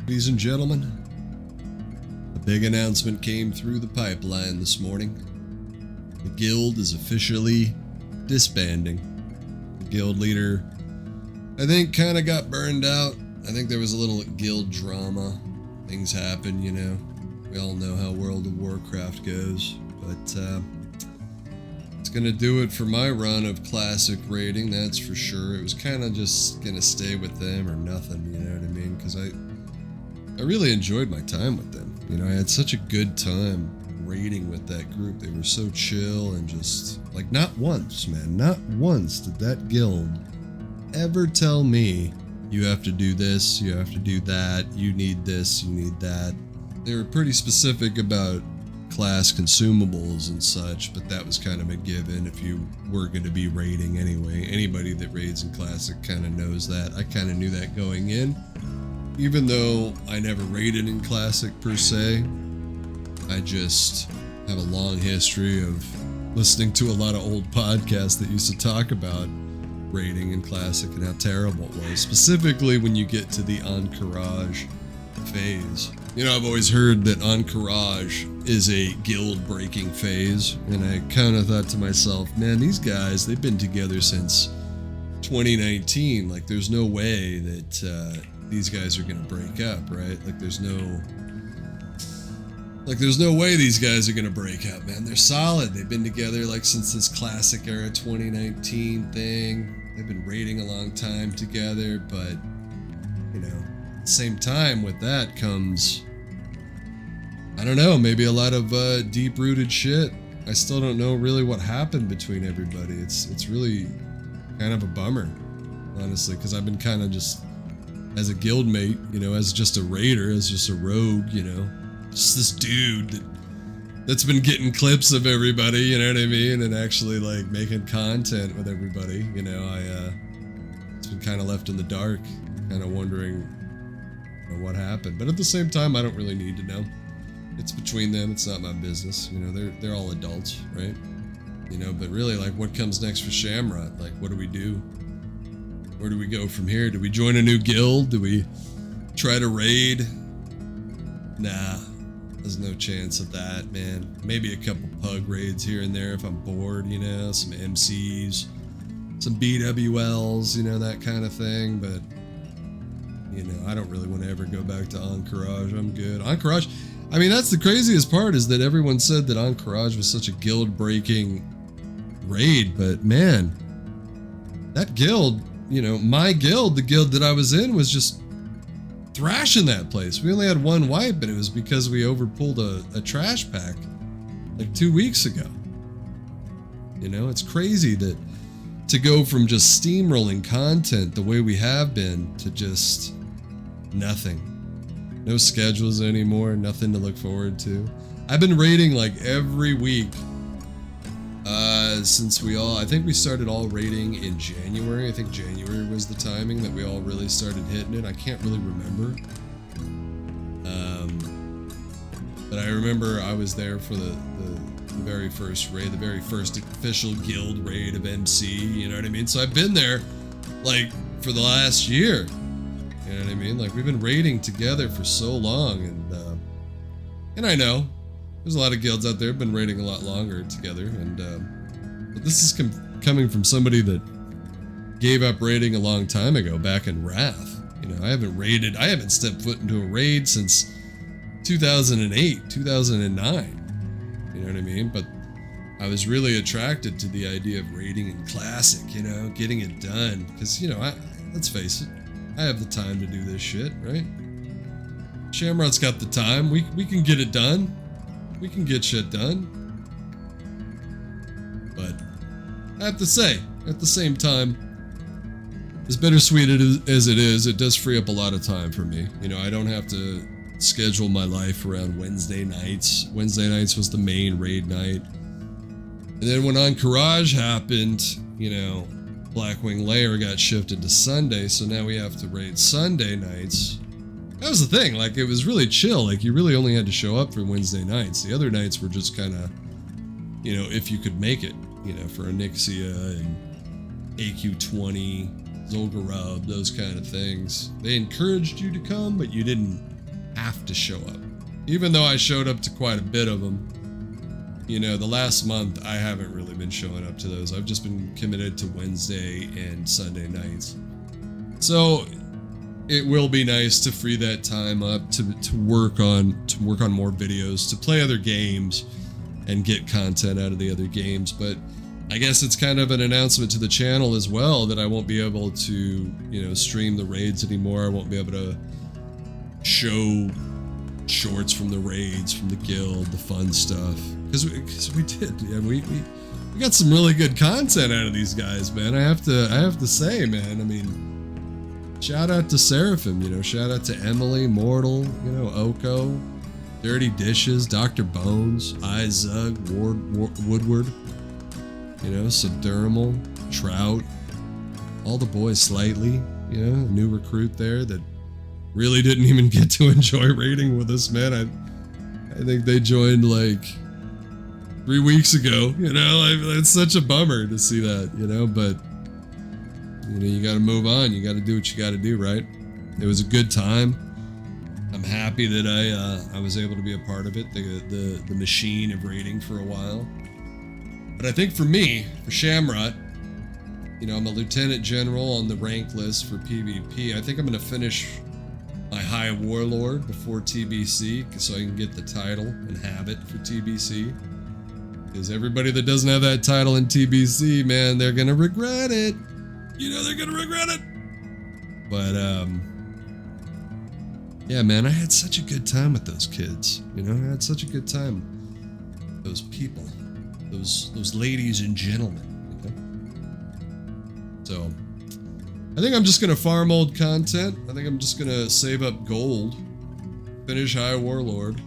Ladies and gentlemen, a big announcement came through the pipeline this morning. The guild is officially disbanding. The guild leader, I think, kind of got burned out. I think there was a little guild drama. Things happen, you know. We all know how World of Warcraft goes. But it's going to do it for my run of classic raiding, that's for sure. It was kind of just going to stay with them or nothing, you know what I mean? Because I really enjoyed my time with them. You know, I had such a good time raiding with that group. They were so chill and just, like, not once, man, not once did that guild ever tell me, you have to do this, you have to do that, you need this, you need that. They were pretty specific about class consumables and such, but that was kind of a given if you were going to be raiding anyway. Anybody that raids in Classic kind of knows that. I kind of knew that going in. Even though I never raided in Classic per se, I just have a long history of listening to a lot of old podcasts that used to talk about raiding in Classic and how terrible it was, specifically when you get to the Encourage phase. You know, I've always heard that Encourage is a guild-breaking phase, and I kind of thought to myself, man, these guys, they've been together since 2019. Like, there's no way that these guys are going to break up, right? Like, there's no way these guys are going to break up, man. They're solid. They've been together, like, since this Classic era 2019 thing. They've been raiding a long time together, but, you know, at the same time with that comes, I don't know, maybe a lot of deep-rooted shit. I still don't know really what happened between everybody. It's really kind of a bummer, honestly, because I've been kind of just, as a guildmate, you know, as just a raider, as just a rogue, you know, just this dude that's been getting clips of everybody, you know what I mean, and actually, like, making content with everybody, you know, it's been kind of left in the dark, kind of wondering, you know, what happened. But at the same time, I don't really need to know. It's between them. It's not my business. You know, they're all adults, right? You know, but really, like, what comes next for Shamrot? Like, what do we do? Where do we go from here? Do we join a new guild? Do we try to raid? Nah, there's no chance of that, man. Maybe a couple pug raids here and there if I'm bored, you know, some MCs, some BWLs, you know, that kind of thing. But, you know, I don't really want to ever go back to Encourage. I'm good. Encourage, I mean, that's the craziest part, is that everyone said that Encourage was such a guild-breaking raid, but man, that guild, you know, my guild, the guild that I was in, was just thrashing that place. We only had one wipe, and it was because we overpulled a trash pack like 2 weeks ago. You know, it's crazy that to go from just steamrolling content the way we have been to just nothing. No schedules anymore, nothing to look forward to. I've been raiding like every week since I think we started all raiding in January. I think January was the timing that we all really started hitting it. I can't really remember. But I remember I was there for the very first raid, the very first official guild raid of MC, you know what I mean? So I've been there like for the last year. You know what I mean? Like, we've been raiding together for so long, and I know there's a lot of guilds out there have been raiding a lot longer together, but this is coming from somebody that gave up raiding a long time ago, back in Wrath. You know, I haven't stepped foot into a raid since 2008, 2009. You know what I mean? But I was really attracted to the idea of raiding in Classic, you know, getting it done, because, you know, let's face it, I have the time to do this shit, right? Shamrot's got the time. We can get it done. We can get shit done. But I have to say, at the same time, as bittersweet as it is, it does free up a lot of time for me. You know, I don't have to schedule my life around Wednesday nights. Wednesday nights was the main raid night. And then when Encourage happened, you know, Blackwing Lair got shifted to Sunday, so now we have to raid Sunday nights. That was the thing, like, it was really chill. Like, you really only had to show up for Wednesday nights. The other nights were just kind of, you know, if you could make it, you know, for Onyxia and AQ20, Zul'Gurub, those kind of things. They encouraged you to come, but you didn't have to show up. Even though I showed up to quite a bit of them, you know, the last month I haven't really been showing up to those. I've just been committed to Wednesday and Sunday nights. So it will be nice to free that time up to work on more videos, to play other games and get content out of the other games. But I guess it's kind of an announcement to the channel as well that I won't be able to, you know, stream the raids anymore. I won't be able to show shorts from the raids, from the guild, the fun stuff. Because we did, yeah, we got some really good content out of these guys, man. I have to say, man. I mean, shout out to Seraphim, you know, shout out to Emily, Mortal, you know, Oko, Dirty Dishes, Dr. Bones, Izug, Woodward, you know, Subdermal, Trout, all the boys slightly, you know, a new recruit there that really didn't even get to enjoy raiding with us, man. I think they joined like 3 weeks ago, you know. It's such a bummer to see that, you know, but you know, you got to move on. You got to do what you got to do, right? It was a good time. I'm happy that I was able to be a part of it, the machine of raiding for a while. But I think for me, for Shamrot, you know, I'm a lieutenant general on the rank list for PvP. I think I'm going to finish my High Warlord before TBC so I can get the title and have it for TBC. Because everybody that doesn't have that title in TBC, man, they're going to regret it. You know, they're going to regret it. But, yeah, man, I had such a good time with those kids. You know, I had such a good time with those people. Those ladies and gentlemen, you know? So, I think I'm just gonna farm old content. I think I'm just gonna save up gold, finish High Warlord,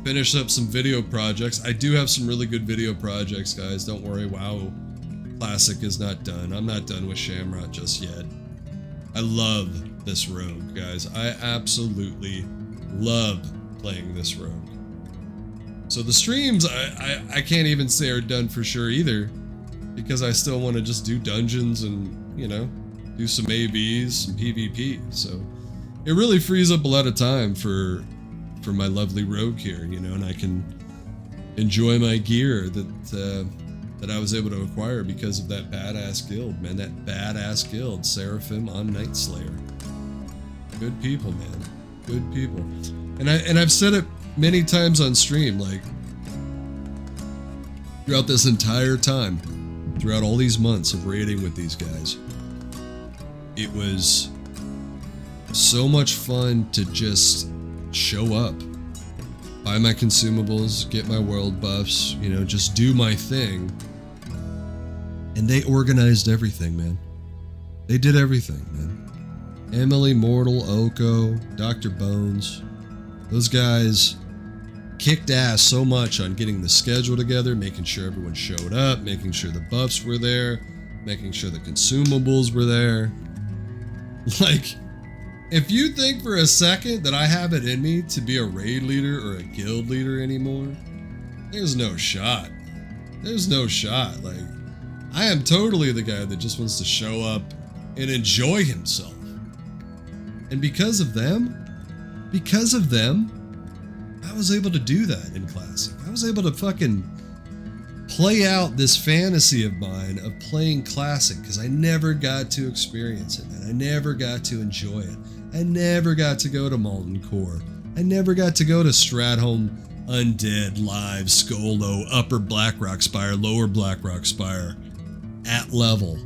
finish up some video projects. I do have some really good video projects, guys. Don't worry. WoW Classic is not done. I'm not done with Shamrot just yet. I love this rogue, guys. I absolutely love playing this rogue. So the streams, I can't even say are done for sure either, because I still want to just do dungeons and, you know, do some AVs, some PvP. So it really frees up a lot of time for my lovely rogue here, you know, and I can enjoy my gear that I was able to acquire because of that badass guild, man. That badass guild, Seraphim on Night Slayer. Good people, man. Good people. And I've said it many times on stream, like, throughout this entire time, throughout all these months of raiding with these guys, it was so much fun to just show up, buy my consumables, get my world buffs, you know, just do my thing. And they organized everything, man. They did everything, man. Emily, Mortal, Oko, Dr. Bones, those guys kicked ass so much on getting the schedule together, making sure everyone showed up, making sure the buffs were there, making sure the consumables were there. Like, if you think for a second that I have it in me to be a raid leader or a guild leader anymore, there's no shot. There's no shot. Like, I am totally the guy that just wants to show up and enjoy himself. And because of them, I was able to do that in Classic. I was able to fucking play out this fantasy of mine of playing Classic because I never got to experience it, man. I never got to enjoy it. I never got to go to Molten Core. I never got to go to Stratholme, Undead, Live, Skolo, Upper Blackrock Spire, Lower Blackrock Spire, at level.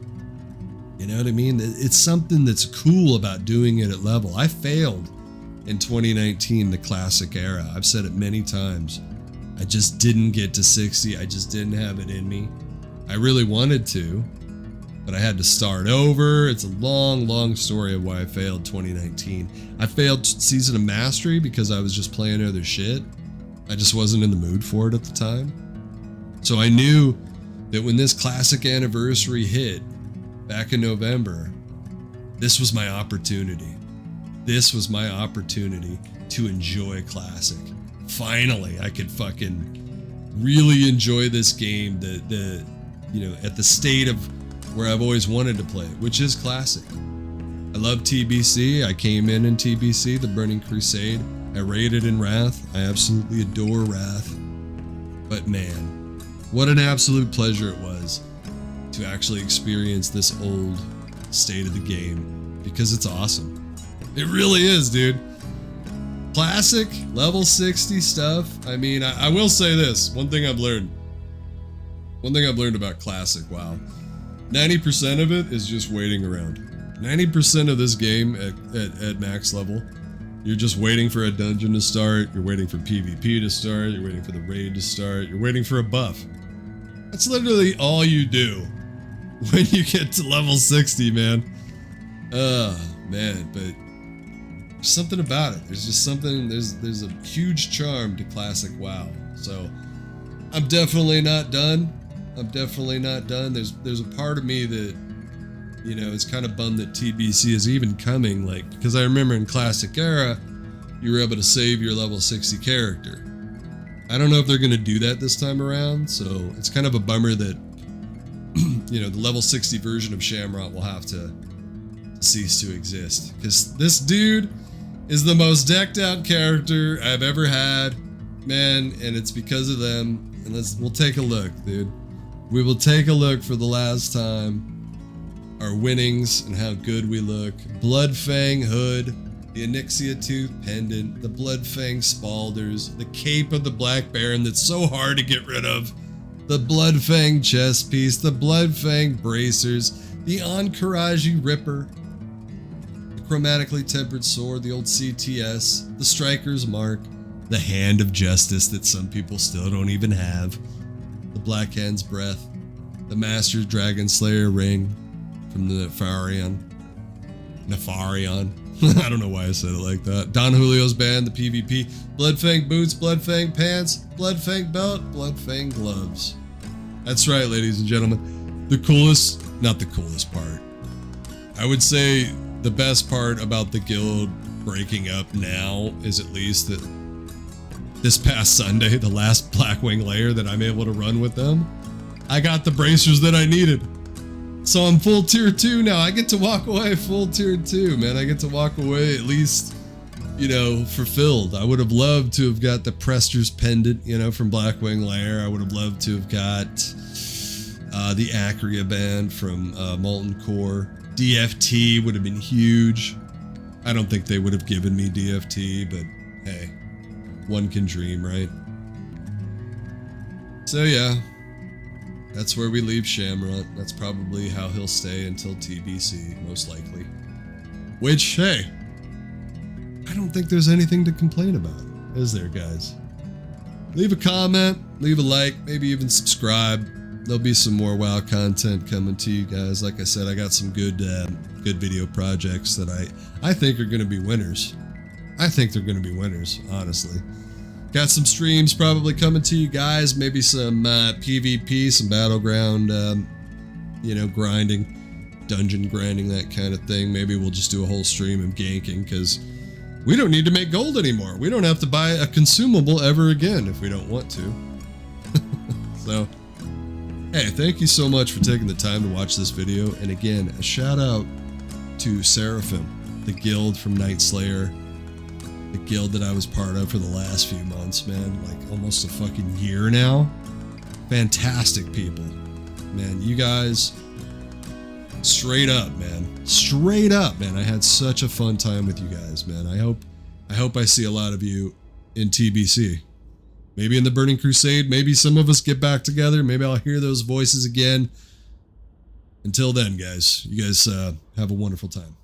You know what I mean? It's something that's cool about doing it at level. I failed in 2019, the Classic era. I've said it many times. I just didn't get to 60. I just didn't have it in me. I really wanted to, but I had to start over. It's a long, long story of why I failed 2019. I failed Season of Mastery because I was just playing other shit. I just wasn't in the mood for it at the time. So I knew that when this Classic anniversary hit back in November, this was my opportunity. This was my opportunity to enjoy Classic. Finally, I could fucking really enjoy this game you know, at the state of where I've always wanted to play it, which is Classic. I love TBC. I came in TBC, the Burning Crusade. I raided in Wrath. I absolutely adore Wrath. But man, what an absolute pleasure it was to actually experience this old state of the game, because it's awesome. It really is, dude. Classic, level 60 stuff. I mean, I will say this. One thing I've learned about Classic WoW. 90% of it is just waiting around. 90% of this game at max level, you're just waiting for a dungeon to start, you're waiting for PvP to start, you're waiting for the raid to start, you're waiting for a buff. That's literally all you do when you get to level 60, man. Man, but there's something about it. There's just something, there's a huge charm to Classic WoW. So I'm definitely not done. There's a part of me that, you know, it's kind of bummed that TBC is even coming, like, because I remember in Classic Era, you were able to save your level 60 character. I don't know if they're going to do that this time around, so it's kind of a bummer that, you know, the level 60 version of Shamrock will have to cease to exist. Because this dude is the most decked out character I've ever had, man, and it's because of them. And we'll take a look, dude. We will take a look for the last time. Our winnings and how good we look. Bloodfang Hood, the Onyxia Tooth Pendant, the Bloodfang Spalders, the Cape of the Black Baron that's so hard to get rid of, the Bloodfang Chest Piece, the Bloodfang Bracers, the Ankaraji Ripper, the Chromatically Tempered Sword, the old CTS, the Striker's Mark, the Hand of Justice that some people still don't even have, the Black Hand's Breath, the Master's Dragon Slayer Ring from the Nefarian. I don't know why I said it like that. Don Julio's band, the PvP, Bloodfang Boots, Bloodfang Pants, Bloodfang Belt, Bloodfang Gloves. That's right, ladies and gentlemen. The coolest, not the coolest part. I would say the best part about the guild breaking up now is at least that this past Sunday, the last Blackwing layer that I'm able to run with them, I got the bracers that I needed. So I'm full tier 2 now. I get to walk away full tier 2, man. I get to walk away at least, you know, fulfilled. I would have loved to have got the Prester's Pendant, you know, from Blackwing Lair. I would have loved to have got the Acria band from Molten Core. DFT would have been huge. I don't think they would have given me DFT, but hey, one can dream, right? So yeah. That's where we leave Shamrock. That's probably how he'll stay until TBC, most likely. Which, hey, I don't think there's anything to complain about, is there, guys? Leave a comment, leave a like, maybe even subscribe. There'll be some more WoW content coming to you guys. Like I said, I got some good video projects that I think are going to be winners. I think they're going to be winners, honestly. Got some streams probably coming to you guys. Maybe some PvP, some battleground, you know, grinding, dungeon grinding, that kind of thing. Maybe we'll just do a whole stream of ganking because we don't need to make gold anymore. We don't have to buy a consumable ever again if we don't want to. So, hey, thank you so much for taking the time to watch this video. And again, a shout out to Seraphim, the guild from Night Slayer. The guild that I was part of for the last few months, man. Like almost a fucking year now. Fantastic people. Man, you guys, straight up, man. Straight up, man. I had such a fun time with you guys, man. I hope I see a lot of you in TBC. Maybe in the Burning Crusade. Maybe some of us get back together. Maybe I'll hear those voices again. Until then, guys, you guys have a wonderful time.